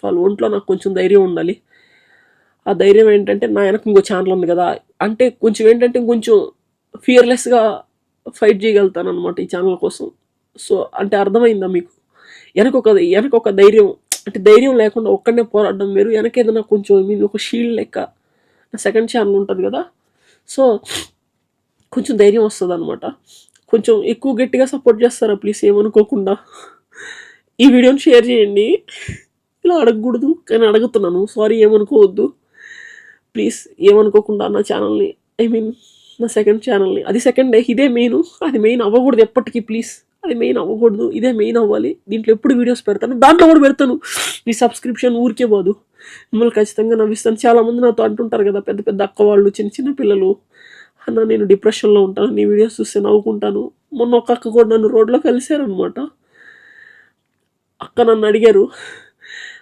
All ఒంట్లో నాకు కొంచెం ధైర్యం ఉండాలి. ఆ ధైర్యం ఏంటంటే నా వెనక ఇంకో ఛానల్ ఉంది కదా, అంటే కొంచెం ఏంటంటే కొంచెం ఫియర్లెస్గా ఫైట్ చేయగలుగుతాను అనమాట ఈ ఛానల్ కోసం. సో అంటే అర్థమైందా మీకు? వెనక ఒక ధైర్యం, అంటే ధైర్యం లేకుండా ఒక్కడనే పోరాడడం వేరు, వెనక ఏదైనా కొంచెం మీన్ ఒక షీల్డ్ లెక్క నా సెకండ్ ఛానల్ ఉంటుంది కదా, సో కొంచెం ధైర్యం వస్తుంది అనమాట. కొంచెం ఎక్కువ గట్టిగా సపోర్ట్ చేస్తారా ప్లీజ్, ఏమనుకోకుండా ఈ వీడియోని షేర్ చేయండి. ఇలా అడగకూడదు కానీ అడుగుతున్నాను, సారీ, ఏమనుకోవద్దు ప్లీజ్, ఏమనుకోకుండా నా ఛానల్ని, ఐ మీన్ నా సెకండ్ ఛానల్ని, అది సెకండ్, ఇదే మెయిన్, అది మెయిన్ అవ్వకూడదు ఎప్పటికీ ప్లీజ్, అది మెయిన్ అవ్వకూడదు, ఇదే మెయిన్ అవ్వాలి. దీంట్లో ఎప్పుడు వీడియోస్ పెడతాను, దాంట్లో కూడా పెడతాను. మీ సబ్స్క్రిప్షన్ ఊరికే పోదు, మిమ్మల్ని ఖచ్చితంగా నవ్విస్తాను. చాలామంది నాతో అంటుంటారు కదా, పెద్ద పెద్ద అక్క వాళ్ళు, చిన్న చిన్న పిల్లలు, అన్న నేను డిప్రెషన్లో ఉంటాను, నీ వీడియోస్ చూస్తే నవ్వుకుంటాను. మొన్న ఒక అక్క కూడా నన్ను రోడ్లో కలిశారనమాట. అక్క నన్ను అడిగారు,